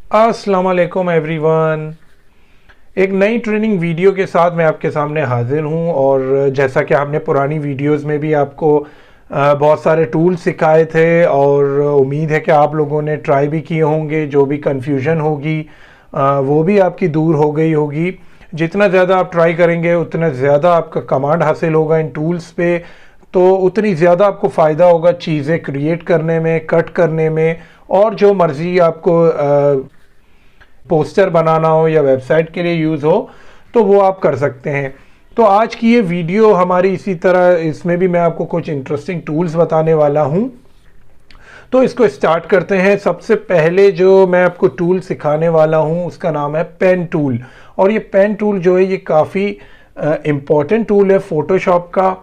अस्सलाम वालेकुम एवरीवन। एक नई ट्रेनिंग वीडियो के साथ मैं आपके सामने हाजिर हूं। और जैसा कि आपने पुरानी वीडियोस में भी आपको बहुत सारे टूल्स सिखाए थे और उम्मीद है कि आप लोगों ने ट्राई भी किए होंगे। जो भी कंफ्यूजन होगी वो भी आपकी दूर हो गई होगी। जितना ज़्यादा आप ट्राई करेंगे उतना ज़्यादा आपका कमांड हासिल होगा इन टूल्स पे, तो उतनी ज़्यादा आपको फ़ायदा होगा चीज़ें क्रिएट करने में, कट करने में, और जो मर्ज़ी आपको पोस्टर बनाना हो या वेबसाइट के लिए यूज़ हो तो वो आप कर सकते हैं। तो आज की ये वीडियो हमारी इसी तरह, इसमें भी मैं आपको कुछ इंटरेस्टिंग टूल्स बताने वाला हूँ। तो इसको स्टार्ट करते हैं। सबसे पहले जो मैं आपको टूल सिखाने वाला हूँ उसका नाम है पेन टूल। और ये पेन टूल जो है ये काफ़ी इम्पॉर्टेंट टूल है फोटोशॉप का।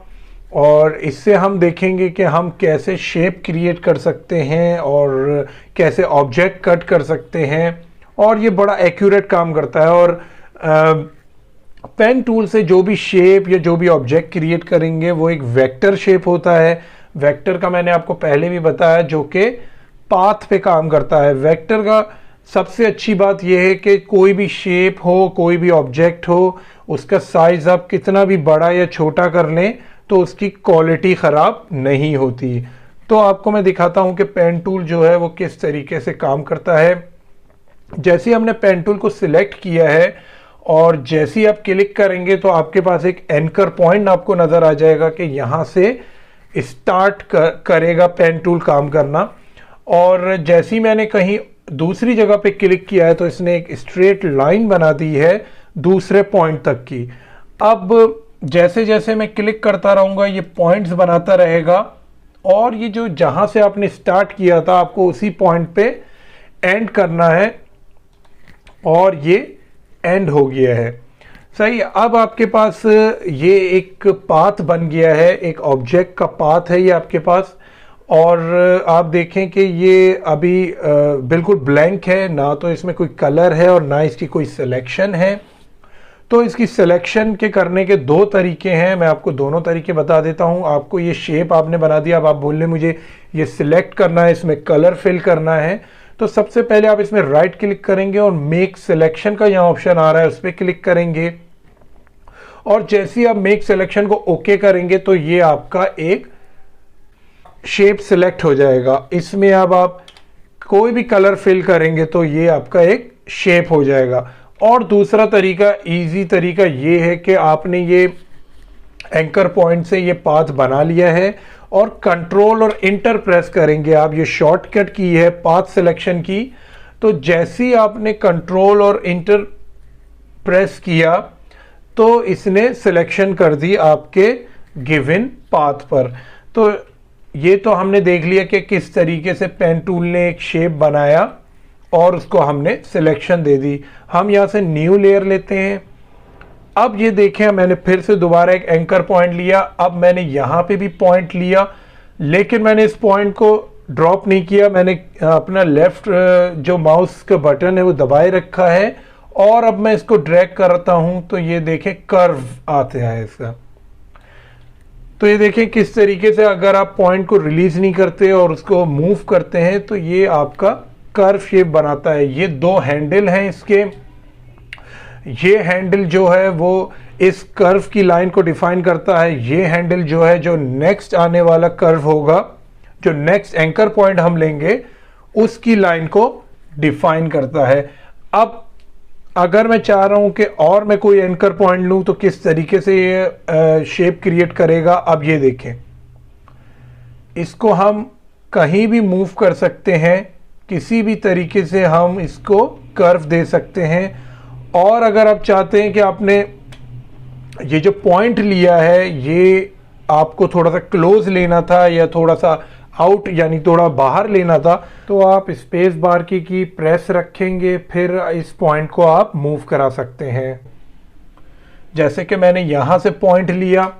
और इससे हम देखेंगे कि हम कैसे शेप क्रिएट कर सकते हैं और कैसे ऑब्जेक्ट कट कर सकते हैं। और ये बड़ा एक्यूरेट काम करता है। और पेन टूल से जो भी शेप या जो भी ऑब्जेक्ट क्रिएट करेंगे वो एक वेक्टर शेप होता है। वेक्टर का मैंने आपको पहले भी बताया, जो कि पाथ पे काम करता है। वेक्टर का सबसे अच्छी बात यह है कि कोई भी शेप हो, कोई भी ऑब्जेक्ट हो, उसका साइज आप कितना भी बड़ा या छोटा कर लें तो उसकी क्वालिटी ख़राब नहीं होती। तो आपको मैं दिखाता हूं कि पेन टूल जो है वो किस तरीके से काम करता है। जैसे ही हमने पेन टूल को सिलेक्ट किया है और जैसे ही आप क्लिक करेंगे तो आपके पास एक एंकर पॉइंट आपको नज़र आ जाएगा कि यहाँ से स्टार्ट करेगा पेन टूल काम करना। और जैसे ही मैंने कहीं दूसरी जगह पे क्लिक किया है तो इसने एक स्ट्रेट लाइन बना दी है दूसरे पॉइंट तक की। अब जैसे जैसे मैं क्लिक करता रहूँगा ये पॉइंट्स बनाता रहेगा और ये जो जहाँ से आपने स्टार्ट किया था आपको उसी पॉइंट पे एंड करना है। और ये एंड हो गया है। सही। अब आपके पास ये एक पाथ बन गया है, एक ऑब्जेक्ट का पाथ है ये आपके पास। और आप देखें कि ये अभी बिल्कुल ब्लैंक है, ना तो इसमें कोई कलर है और ना इसकी कोई सिलेक्शन है। तो इसकी सिलेक्शन के करने के दो तरीके हैं, मैं आपको दोनों तरीके बता देता हूं। आपको ये शेप आपने बना दिया, अब आप बोल रहे मुझे ये सिलेक्ट करना है, इसमें कलर फिल करना है। तो सबसे पहले आप इसमें राइट क्लिक करेंगे और मेक सिलेक्शन का यहाँ ऑप्शन आ रहा है उस पर क्लिक करेंगे। और जैसे ही आप मेक सिलेक्शन को ओके करेंगे तो ये आपका एक शेप सिलेक्ट हो जाएगा। इसमें अब आप कोई भी कलर फिल करेंगे तो ये आपका एक शेप हो जाएगा। और दूसरा तरीका, इजी तरीका ये है कि आपने ये एंकर पॉइंट से ये पाथ बना लिया है और कंट्रोल और इंटर प्रेस करेंगे आप। ये शॉर्टकट की है पाथ सिलेक्शन की। तो जैसे ही आपने कंट्रोल और इंटर प्रेस किया तो इसने सिलेक्शन कर दी आपके गिवन पाथ पर। तो ये तो हमने देख लिया कि किस तरीके से पेन टूल ने एक शेप बनाया और उसको हमने सिलेक्शन दे दी। हम यहाँ से न्यू लेयर लेते हैं। अब ये देखें मैंने फिर से दोबारा एक एंकर पॉइंट लिया। अब मैंने यहाँ पे भी पॉइंट लिया, लेकिन मैंने इस पॉइंट को ड्रॉप नहीं किया। मैंने अपना लेफ्ट जो माउस का बटन है वो दबाए रखा है और अब मैं इसको ड्रैग करता हूं तो ये देखें कर्व आते हैं इसका। तो ये देखें किस तरीके से अगर आप पॉइंट को रिलीज नहीं करते और उसको मूव करते हैं तो ये आपका कर्व शेप बनाता है। ये दो हैंडल हैं इसके। ये हैंडल जो है वो इस कर्व की लाइन को डिफाइन करता है। ये हैंडल जो है जो नेक्स्ट आने वाला कर्व होगा, जो नेक्स्ट एंकर पॉइंट हम लेंगे उसकी लाइन को डिफाइन करता है। अब अगर मैं चाह रहा हूं कि और मैं कोई एंकर पॉइंट लूं तो किस तरीके से ये शेप क्रिएट करेगा। अब ये देखें, इसको हम कहीं भी मूव कर सकते हैं, किसी भी तरीके से हम इसको कर्व दे सकते हैं। और अगर आप चाहते हैं कि आपने ये जो पॉइंट लिया है ये आपको थोड़ा सा क्लोज लेना था या थोड़ा सा आउट यानी थोड़ा बाहर लेना था, तो आप स्पेस बार की प्रेस रखेंगे, फिर इस पॉइंट को आप मूव करा सकते हैं। जैसे कि मैंने यहां से पॉइंट लिया।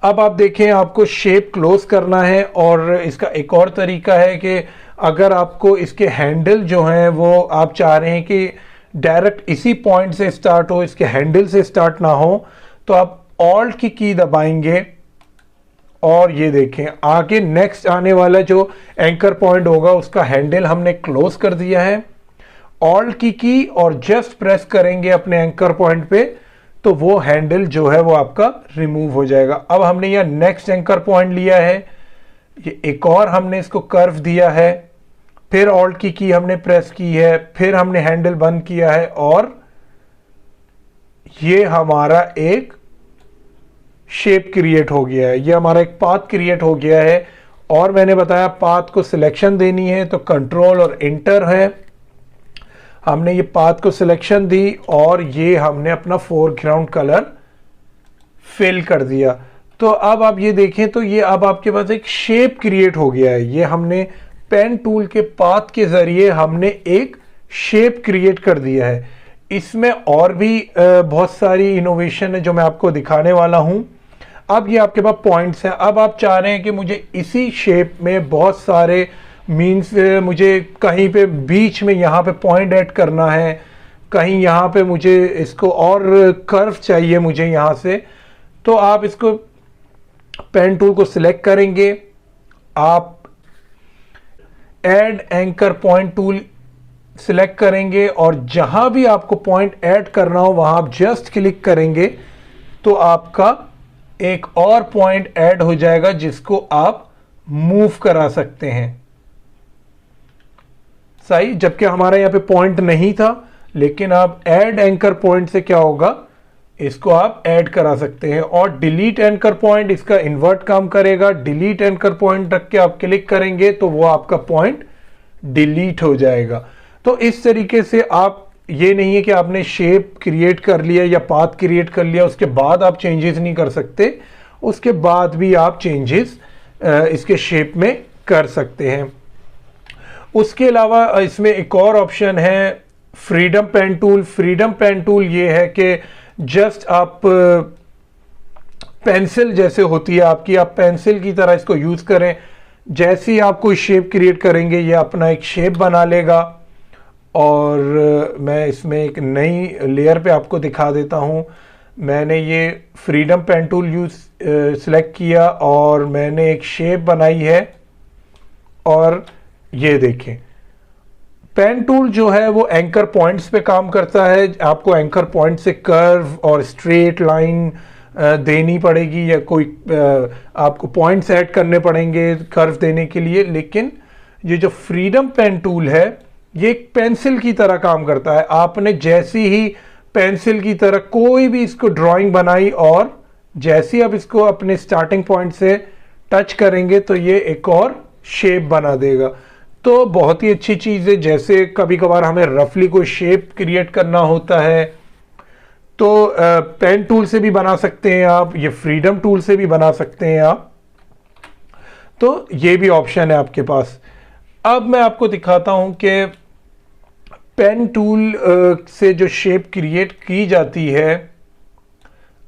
अब आप देखें आपको शेप क्लोज करना है। और इसका एक और तरीका है कि अगर आपको इसके हैंडल जो हैं वो आप चाह रहे हैं कि डायरेक्ट इसी पॉइंट से स्टार्ट हो, इसके हैंडल से स्टार्ट ना हो, तो आप ऑल्ट की दबाएंगे और ये देखें आगे नेक्स्ट आने वाला जो एंकर पॉइंट होगा उसका हैंडल हमने क्लोज कर दिया है। ऑल्ट की और जस्ट प्रेस करेंगे अपने एंकर पॉइंट पे, तो वो हैंडल जो है वो आपका रिमूव हो जाएगा। अब हमने यह नेक्स्ट एंकर पॉइंट लिया है, ये एक और हमने इसको कर्व दिया है, फिर ऑल्ट की हमने प्रेस की है, फिर हमने हैंडल बंद किया है और ये हमारा एक शेप क्रिएट हो गया है, ये हमारा एक पाथ क्रिएट हो गया है। और मैंने बताया पाथ को सिलेक्शन देनी है तो कंट्रोल और इंटर है। हमने ये पाथ को सिलेक्शन दी और ये हमने अपना फोरग्राउंड कलर फिल कर दिया। तो अब आप ये देखें तो ये अब आपके पास एक शेप क्रिएट हो गया है। ये हमने पेन टूल के पाथ के जरिए हमने एक शेप क्रिएट कर दिया है। इसमें और भी बहुत सारी इनोवेशन है जो मैं आपको दिखाने वाला हूं। अब ये आपके पास पॉइंट्स हैं, अब आप चाह रहे हैं कि मुझे इसी शेप में बहुत सारे मीन्स मुझे कहीं पे बीच में यहाँ पे पॉइंट ऐड करना है, कहीं यहाँ पे मुझे इसको और कर्व चाहिए मुझे यहाँ से, तो आप इसको पेन टूल को सिलेक्ट करेंगे, आप add anchor point tool select करेंगे और जहां भी आपको पॉइंट ऐड करना हो वहां आप जस्ट क्लिक करेंगे तो आपका एक और पॉइंट ऐड हो जाएगा जिसको आप मूव करा सकते हैं। सही, जबकि हमारा यहां पे पॉइंट नहीं था, लेकिन आप ऐड एंकर पॉइंट से क्या होगा, इसको आप ऐड करा सकते हैं। और डिलीट एंकर पॉइंट इसका इन्वर्ट काम करेगा। डिलीट एंकर पॉइंट रख के आप क्लिक करेंगे तो वो आपका पॉइंट डिलीट हो जाएगा। तो इस तरीके से आप, ये नहीं है कि आपने शेप क्रिएट कर लिया या पाथ क्रिएट कर लिया उसके बाद आप चेंजेस नहीं कर सकते, उसके बाद भी आप चेंजेस इसके शेप में कर सकते हैं। उसके अलावा इसमें एक और ऑप्शन है freedom pen tool. Freedom pen tool ये है कि जस्ट आप पेंसिल जैसे होती है आपकी, आप पेंसिल की तरह इसको यूज करें। जैसे ही आप कोई शेप क्रिएट करेंगे ये अपना एक शेप बना लेगा। और मैं इसमें एक नई लेयर पे आपको दिखा देता हूं। मैंने ये freedom pen tool use select किया और मैंने एक शेप बनाई है और ये देखें, पेन टूल जो है वो एंकर पॉइंट्स पे काम करता है। आपको एंकर पॉइंट से कर्व और स्ट्रेट लाइन देनी पड़ेगी या कोई आपको पॉइंट्स ऐड करने पड़ेंगे कर्व देने के लिए। लेकिन ये जो फ्रीडम पेन टूल है ये एक पेंसिल की तरह काम करता है। आपने जैसी ही पेंसिल की तरह कोई भी इसको ड्राइंग बनाई और जैसे ही आप इसको अपने स्टार्टिंग पॉइंट से टच करेंगे तो ये एक और शेप बना देगा। तो बहुत ही अच्छी चीज़ है। जैसे कभी कभार हमें रफली कोई शेप क्रिएट करना होता है तो पेन टूल से भी बना सकते हैं आप, ये फ्रीडम टूल से भी बना सकते हैं आप। तो ये भी ऑप्शन है आपके पास। अब मैं आपको दिखाता हूं कि पेन टूल से जो शेप क्रिएट की जाती है।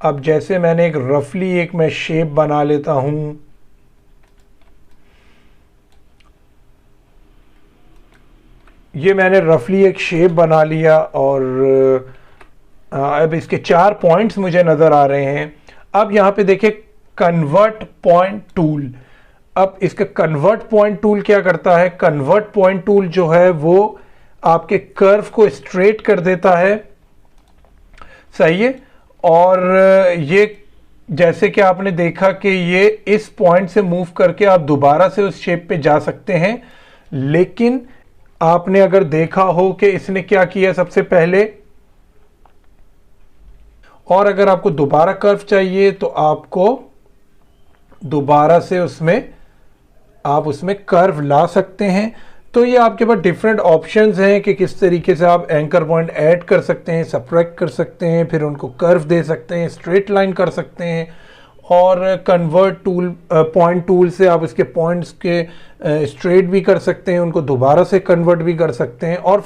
अब जैसे मैंने एक रफली एक मैं शेप बना लेता हूं, ये मैंने रफली एक शेप बना लिया और अब इसके 4 पॉइंट्स मुझे नजर आ रहे हैं। अब यहां पे देखिए कन्वर्ट पॉइंट टूल। अब इसका कन्वर्ट पॉइंट टूल क्या करता है, कन्वर्ट पॉइंट टूल जो है वो आपके कर्व को स्ट्रेट कर देता है। सही है। और ये जैसे कि आपने देखा कि ये इस पॉइंट से मूव करके आप दोबारा से उस शेप पे जा सकते हैं। लेकिन आपने अगर देखा हो कि इसने क्या किया सबसे पहले, और अगर आपको दोबारा कर्व चाहिए तो आपको दोबारा से आप उसमें कर्व ला सकते हैं। तो ये आपके पास डिफरेंट ऑप्शंस हैं कि किस तरीके से आप एंकर पॉइंट ऐड कर सकते हैं, सब्ट्रैक्ट कर सकते हैं, फिर उनको कर्व दे सकते हैं, स्ट्रेट लाइन कर सकते हैं। और कन्वर्ट टूल पॉइंट टूल से आप इसके पॉइंट्स के स्ट्रेट भी कर सकते हैं, उनको दोबारा से कन्वर्ट भी कर सकते हैं। और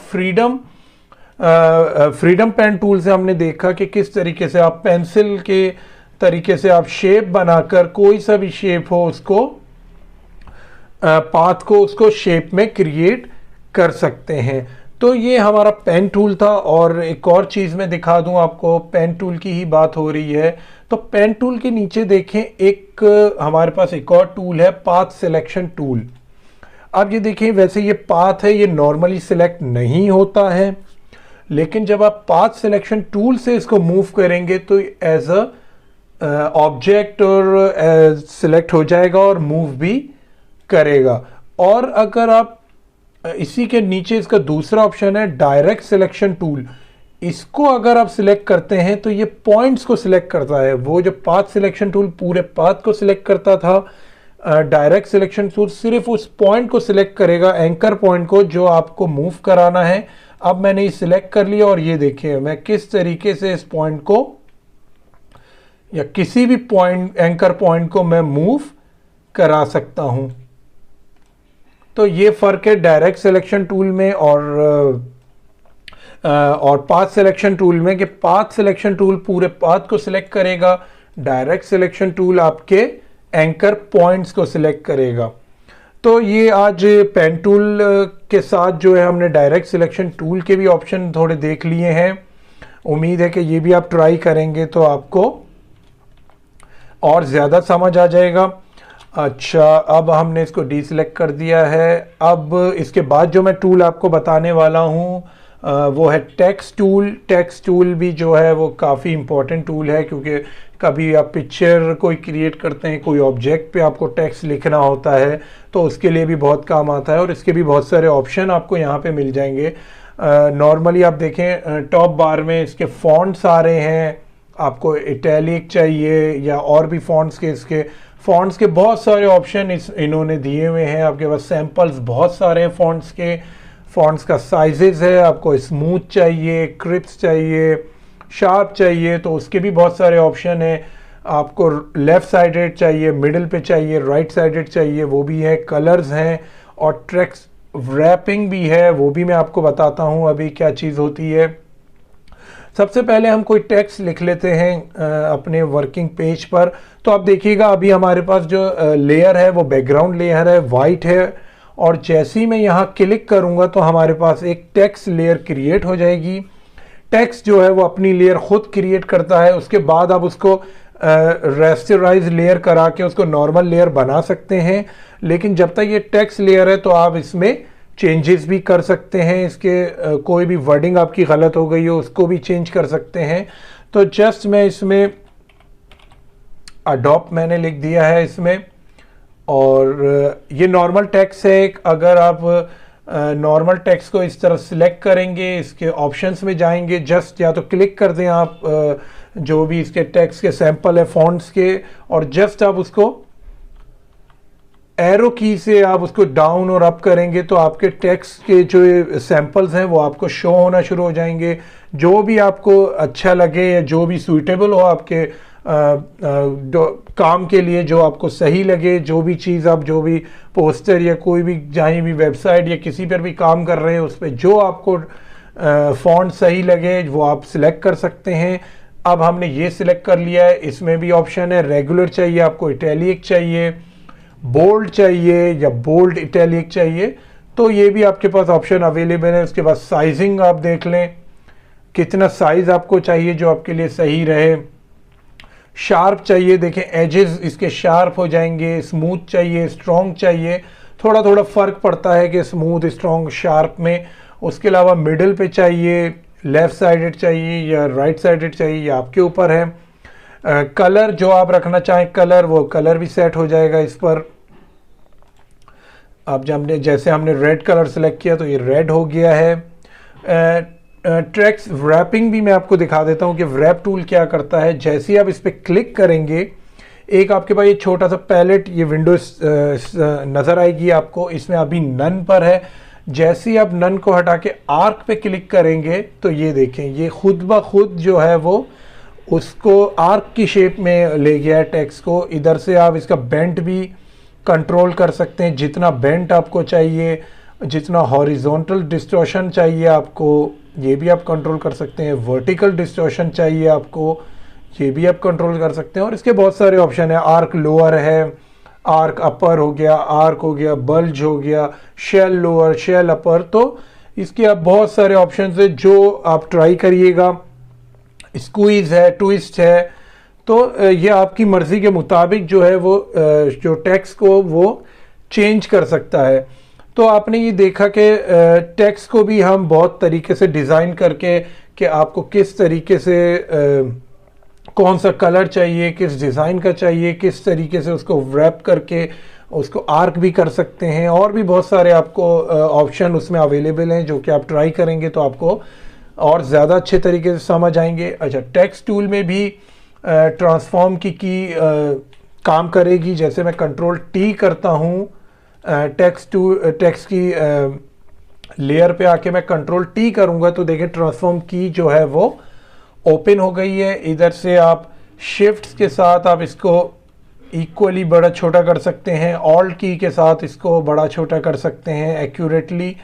फ्रीडम पेन टूल से हमने देखा कि किस तरीके से आप पेंसिल के तरीके से आप शेप बनाकर कोई सा भी शेप हो उसको पाथ को उसको शेप में क्रिएट कर सकते हैं। तो ये हमारा पेन टूल था। और एक और चीज़ मैं दिखा दूं आपको, पेन टूल की ही बात हो रही है तो पेन टूल के नीचे देखें एक हमारे पास एक और टूल है पाथ सिलेक्शन टूल। अब ये देखिए, वैसे ये पाथ है, ये नॉर्मली सिलेक्ट नहीं होता है, लेकिन जब आप पाथ सिलेक्शन टूल से इसको मूव करेंगे तो एज अ ऑब्जेक्ट और सिलेक्ट हो जाएगा और मूव भी करेगा। और अगर आप इसी के नीचे इसका दूसरा ऑप्शन है डायरेक्ट सिलेक्शन टूल, इसको अगर आप सिलेक्ट करते हैं तो ये पॉइंट्स को सिलेक्ट करता है। वो जो पाथ सिलेक्शन टूल पूरे पाथ को सिलेक्ट करता था, डायरेक्ट सिलेक्शन टूल सिर्फ उस पॉइंट को सिलेक्ट करेगा, एंकर पॉइंट को जो आपको मूव कराना है। अब मैंने ये सिलेक्ट कर लिया और ये देखिए मैं किस तरीके से इस पॉइंट को या किसी भी पॉइंट, एंकर पॉइंट को मैं मूव करा सकता हूं। तो ये फर्क है डायरेक्ट सिलेक्शन टूल में और पाथ सिलेक्शन टूल में, कि पाथ सिलेक्शन टूल पूरे पाथ को सिलेक्ट करेगा, डायरेक्ट सिलेक्शन टूल आपके एंकर पॉइंट्स को सिलेक्ट करेगा। तो ये आज पेन टूल के साथ जो है हमने डायरेक्ट सिलेक्शन टूल के भी ऑप्शन थोड़े देख लिए हैं। उम्मीद है कि ये भी आप ट्राई करेंगे तो आपको और ज़्यादा समझ आ जाएगा। अच्छा, अब हमने इसको डीसिलेक्ट कर दिया है। अब इसके बाद जो मैं टूल आपको बताने वाला हूँ वो है टेक्स्ट टूल। टेक्स्ट टूल भी जो है वो काफ़ी इंपॉर्टेंट टूल है, क्योंकि कभी आप पिक्चर कोई क्रिएट करते हैं, कोई ऑब्जेक्ट पे आपको टेक्स्ट लिखना होता है, तो उसके लिए भी बहुत काम आता है और इसके भी बहुत सारे ऑप्शन आपको यहाँ पे मिल जाएंगे। नॉर्मली आप देखें टॉप बार में इसके फॉन्ट्स आ रहे हैं, आपको इटैलिक चाहिए या और भी फॉन्ट्स के, इसके फॉन्ट्स के बहुत सारे ऑप्शन इन्होंने दिए हुए हैं। आपके पास सैम्पल्स बहुत सारे हैं फॉन्ट्स के। फॉन्ट्स का साइजेस है, आपको स्मूथ चाहिए, क्रिप्स चाहिए, शार्प चाहिए, तो उसके भी बहुत सारे ऑप्शन हैं। आपको लेफ़्ट साइडेड चाहिए, मिडिल पे चाहिए, राइट साइडेड चाहिए, वो भी है। कलर्स हैं और टेक्स्ट रैपिंग भी है, वो भी मैं आपको बताता हूँ अभी क्या चीज़ होती है। सबसे पहले हम कोई टेक्स्ट लिख लेते हैं अपने वर्किंग पेज पर। तो आप देखिएगा अभी हमारे पास जो लेयर है वो बैकग्राउंड लेयर है, वाइट है, और जैसे ही मैं यहाँ क्लिक करूँगा तो हमारे पास एक टेक्स्ट लेयर क्रिएट हो जाएगी। टेक्स्ट जो है वो अपनी लेयर खुद क्रिएट करता है, उसके बाद आप उसको रेस्टराइज लेयर करा के उसको नॉर्मल लेयर बना सकते हैं। लेकिन जब तक ये टेक्स्ट लेयर है तो आप इसमें चेंजेस भी कर सकते हैं। इसके कोई भी वर्डिंग आपकी गलत हो गई हो उसको भी चेंज कर सकते हैं। तो जस्ट मैं इसमें अडॉप्ट मैंने लिख दिया है इसमें, और ये नॉर्मल टेक्स्ट है। अगर आप नॉर्मल टेक्स्ट को इस तरह सिलेक्ट करेंगे, इसके ऑप्शंस में जाएंगे, जस्ट या तो क्लिक कर दें आप जो भी इसके टेक्स्ट के सैंपल है फॉन्ट्स के, और जस्ट आप उसको एरो की से आप उसको डाउन और अप करेंगे तो आपके टेक्स्ट के जो सैंपल्स हैं वो आपको शो होना शुरू हो जाएंगे। जो भी आपको अच्छा लगे या जो भी सूटेबल हो आपके काम के लिए, जो आपको सही लगे, जो भी चीज़ आप, जो भी पोस्टर या कोई भी जहाँ भी वेबसाइट या किसी पर भी काम कर रहे हैं उस पर जो आपको फॉन्ट सही लगे वो आप सिलेक्ट कर सकते हैं। अब हमने ये सिलेक्ट कर लिया है। इसमें भी ऑप्शन है, रेगुलर चाहिए आपको, इटैलिक चाहिए, बोल्ड चाहिए या बोल्ड इटैलिक चाहिए, तो ये भी आपके पास ऑप्शन अवेलेबल है। उसके बाद साइजिंग आप देख लें, कितना साइज आपको चाहिए जो आपके लिए सही रहे। शार्प चाहिए, देखें एजेस इसके शार्प हो जाएंगे। स्मूथ चाहिए, स्ट्रॉन्ग चाहिए, थोड़ा थोड़ा फ़र्क पड़ता है कि स्मूथ, स्ट्रॉन्ग, शार्प में। उसके अलावा मिडिल पे चाहिए, लेफ़्ट साइडेड चाहिए या राइट साइडेड चाहिए, ये आपके ऊपर है। कलर जो आप रखना चाहें कलर, वो कलर भी सेट हो जाएगा इस पर। अब जैसे हमने रेड कलर सेलेक्ट किया तो ये रेड हो गया है। टेक्स्ट रैपिंग भी मैं आपको दिखा देता हूँ कि रैप टूल क्या करता है। जैसे ही आप इस पर क्लिक करेंगे, एक आपके पास ये छोटा सा पैलेट, ये विंडोज नज़र आएगी आपको। इसमें अभी नन पर है। जैसे ही आप नन को हटा के आर्क पे क्लिक करेंगे तो ये देखें, ये खुद ब खुद जो है वो उसको आर्क की शेप में ले गया है टेक्स्ट को। इधर से आप इसका बेंट भी कंट्रोल कर सकते हैं, जितना बेंट आपको चाहिए, जितना हॉरिजॉन्टल डिस्टॉर्शन चाहिए आपको, ये भी आप कंट्रोल कर सकते हैं। वर्टिकल डिस्टॉर्शन चाहिए आपको, ये भी आप कंट्रोल कर सकते हैं। और इसके बहुत सारे ऑप्शन है। आर्क लोअर है, आर्क अपर हो गया, आर्क हो गया, बल्ज हो गया, शेल लोअर, शेल अपर। तो इसके आप बहुत सारे ऑप्शन है जो आप ट्राई करिएगा। स्क्वीज है, ट्विस्ट है, तो ये आपकी मर्ज़ी के मुताबिक जो है वो जो टेक्स्ट को वो चेंज कर सकता है। तो आपने ये देखा कि टेक्स्ट को भी हम बहुत तरीके से डिज़ाइन करके कि आपको किस तरीके से कौन सा कलर चाहिए, किस डिज़ाइन का चाहिए, किस तरीके से उसको रैप करके उसको आर्क भी कर सकते हैं, और भी बहुत सारे आपको ऑप्शन उसमें अवेलेबल हैं जो कि आप ट्राई करेंगे तो आपको और ज़्यादा अच्छे तरीके से समझ आएंगे। अच्छा, टेक्स्ट टूल में भी ट्रांसफॉर्म की काम करेगी। जैसे मैं कंट्रोल टी करता हूँ टेक्स्ट की लेयर पे आके मैं कंट्रोल टी करूँगा तो देखिए ट्रांसफॉर्म की जो है वो ओपन हो गई है। इधर से आप शिफ्ट्स के साथ आप इसको इक्वली बड़ा छोटा कर सकते हैं, ऑल्ट की के साथ इसको बड़ा छोटा कर सकते हैं एक्यूरेटली।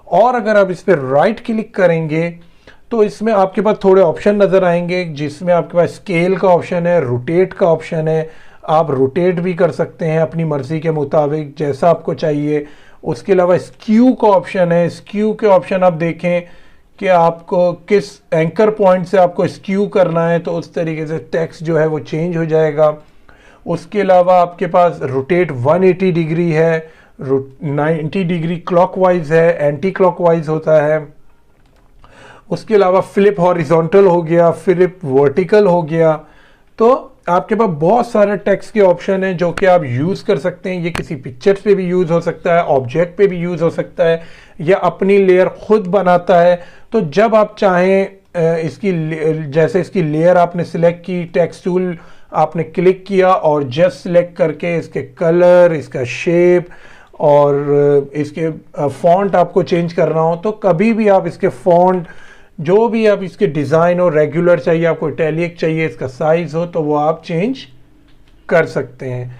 और अगर आप इस पर राइट क्लिक करेंगे तो इसमें आपके पास थोड़े ऑप्शन नज़र आएंगे, जिसमें आपके पास स्केल का ऑप्शन है, रोटेट का ऑप्शन है। आप रोटेट भी कर सकते हैं अपनी मर्ज़ी के मुताबिक जैसा आपको चाहिए। उसके अलावा स्क्यू का ऑप्शन है। स्क्यू के ऑप्शन आप देखें कि आपको किस एंकर पॉइंट से आपको स्क्यू करना है, तो उस तरीके से टेक्स्ट जो है वो चेंज हो जाएगा। उसके अलावा आपके पास रोटेट 180 डिग्री है, 90 डिग्री क्लॉकवाइज है, एंटी क्लॉकवाइज होता है। उसके अलावा फ्लिप हॉरिजॉन्टल हो गया, फ्लिप वर्टिकल हो गया। तो आपके पास बहुत सारे टेक्स्ट के ऑप्शन हैं जो कि आप यूज़ कर सकते हैं। ये किसी पिक्चर्स पे भी यूज़ हो सकता है, ऑब्जेक्ट पे भी यूज़ हो सकता है, या अपनी लेयर खुद बनाता है। तो जब आप चाहें जैसे इसकी लेयर आपने सिलेक्ट की, टेक्स्ट टूल आपने क्लिक किया और जस्ट सिलेक्ट करके इसके कलर, इसका शेप और इसके फॉन्ट आपको चेंज करना हो तो कभी भी आप इसके फॉन्ट जो भी आप इसके डिज़ाइन हो, रेगुलर चाहिए आपको, इटैलिक चाहिए, इसका साइज हो, तो वो आप चेंज कर सकते हैं।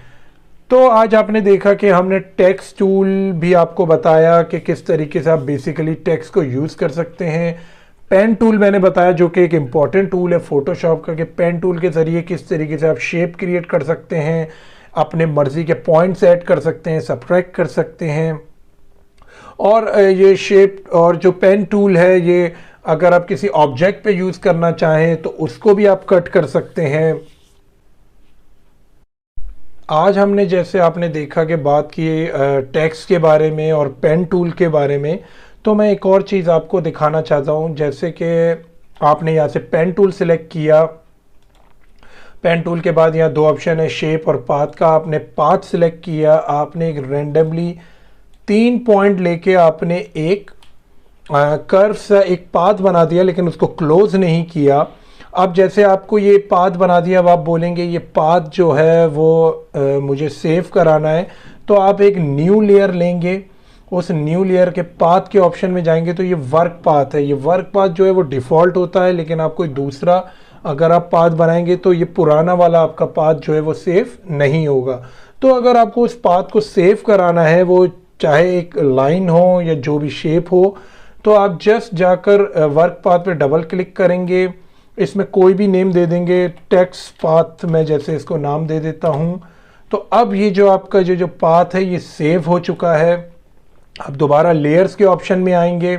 तो आज आपने देखा कि हमने टेक्स्ट टूल भी आपको बताया कि किस तरीके से आप बेसिकली टेक्स्ट को यूज़ कर सकते हैं। पेन टूल मैंने बताया जो कि एक इम्पॉर्टेंट टूल है फोटोशॉप का, कि पेन टूल के ज़रिए किस तरीके से आप शेप क्रिएट कर सकते हैं, अपने मर्ज़ी के पॉइंट्स ऐड कर सकते हैं, सब्ट्रैक्ट कर सकते हैं। और ये शेप और जो पेन टूल है ये अगर आप किसी ऑब्जेक्ट पे यूज़ करना चाहें तो उसको भी आप कट कर सकते हैं। आज हमने जैसे आपने देखा कि बात की टेक्स्ट के बारे में और पेन टूल के बारे में, तो मैं एक और चीज़ आपको दिखाना चाहता हूँ। जैसे कि आपने यहाँ से पेन टूल सिलेक्ट किया, पेन टूल के बाद यहाँ दो ऑप्शन है शेप और पाथ का। आपने पाथ सिलेक्ट किया, आपने एक रेंडमली 3 पॉइंट लेके आपने एक कर्व सा एक पाथ बना दिया, लेकिन उसको क्लोज नहीं किया। अब जैसे आपको ये पाथ बना दिया, अब आप बोलेंगे ये पाथ जो है वो मुझे सेव कराना है, तो आप एक न्यू लेयर लेंगे, उस न्यू लेयर के पाथ के ऑप्शन में जाएंगे तो ये वर्क पाथ है। ये वर्क पाथ जो है वो डिफ़ॉल्ट होता है, लेकिन आप कोई दूसरा अगर आप पाथ बनाएंगे तो ये पुराना वाला आपका पाथ जो है वो सेव नहीं होगा। तो अगर आपको उस पाथ को सेव कराना है, वो चाहे एक लाइन हो या जो भी शेप हो, तो आप जस्ट जाकर वर्क पाथ पे डबल क्लिक करेंगे, इसमें कोई भी नेम दे देंगे, टेक्स्ट पाथ मैं जैसे इसको नाम दे देता हूँ। तो अब ये जो आपका जो पाथ है ये सेव हो चुका है। अब दोबारा लेयर्स के ऑप्शन में आएंगे,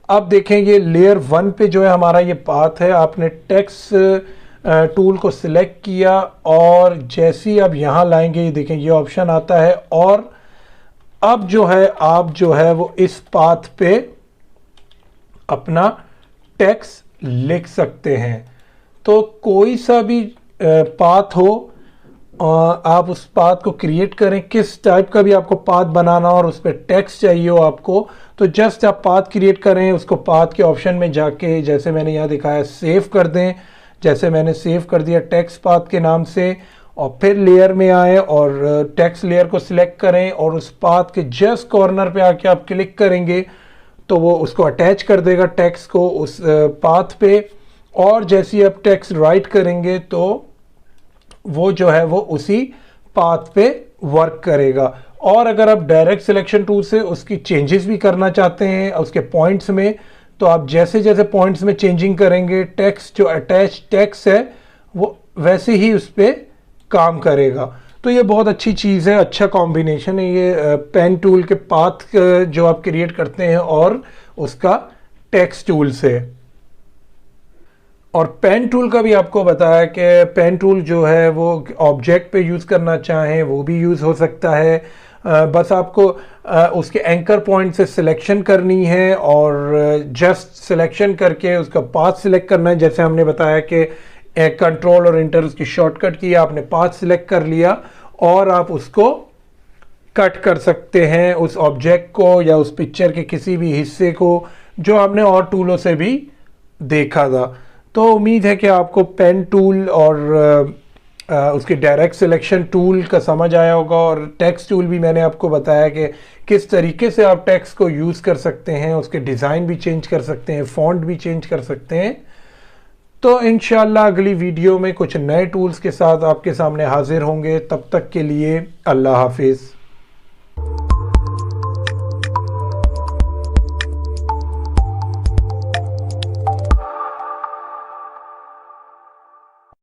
अब देखेंगे लेयर 1 पे जो है हमारा ये पाथ है। आपने टेक्स्ट टूल को सिलेक्ट किया और जैसे ही आप यहाँ लाएंगे ये देखें ये ऑप्शन आता है, और अब जो है आप जो है वो इस पाथ पे अपना टेक्स्ट लिख सकते हैं। तो कोई सा भी पाथ हो, आप उस पाथ को क्रिएट करें, किस टाइप का भी आपको पाथ बनाना हो और उस पर टेक्स्ट चाहिए हो आपको, तो जस्ट आप पाथ क्रिएट करें, उसको पाथ के ऑप्शन में जाके जैसे मैंने यहाँ दिखाया सेव कर दें। जैसे मैंने सेव कर दिया टेक्स्ट पाथ के नाम से, और फिर लेयर में आए और टेक्स्ट लेयर को सिलेक्ट करें और उस पाथ के जस्ट कॉर्नर पे आके आप क्लिक करेंगे तो वो उसको अटैच कर देगा टेक्स्ट को उस पाथ पे। और जैसे ही आप टेक्स्ट राइट करेंगे तो वो जो है वो उसी पाथ पे वर्क करेगा। और अगर आप डायरेक्ट सिलेक्शन टूल से उसकी चेंजेस भी करना चाहते हैं उसके पॉइंट्स में, तो आप जैसे जैसे पॉइंट्स में चेंजिंग करेंगे टेक्स्ट जो अटैच टेक्स्ट है वो वैसे ही उस पर काम करेगा। तो ये बहुत अच्छी चीज़ है, अच्छा कॉम्बिनेशन है ये पेन टूल के पाथ जो आप क्रिएट करते हैं और उसका टेक्स्ट टूल से। और पेन टूल का भी आपको बताया कि पेन टूल जो है वो ऑब्जेक्ट पे यूज़ करना चाहें वो भी यूज़ हो सकता है, बस आपको उसके एंकर पॉइंट से सिलेक्शन करनी है और जस्ट सिलेक्शन करके उसका पाथ सिलेक्ट करना है। जैसे हमने बताया कि कंट्रोल और इंटर उसकी शॉर्टकट किया, आपने पाथ सिलेक्ट कर लिया और आप उसको कट कर सकते हैं उस ऑब्जेक्ट को या उस पिक्चर के किसी भी हिस्से को जो आपने और टूलों से भी देखा था। तो उम्मीद है कि आपको पेन टूल और उसके डायरेक्ट सिलेक्शन टूल का समझ आया होगा, और टेक्स्ट टूल भी मैंने आपको बताया कि किस तरीके से आप टेक्स्ट को यूज़ कर सकते हैं, उसके डिज़ाइन भी चेंज कर सकते हैं, फ़ॉन्ट भी चेंज कर सकते हैं। तो इंशाल्लाह अगली वीडियो में कुछ नए टूल्स के साथ आपके सामने हाजिर होंगे। तब तक के लिए अल्लाह हाफिज़।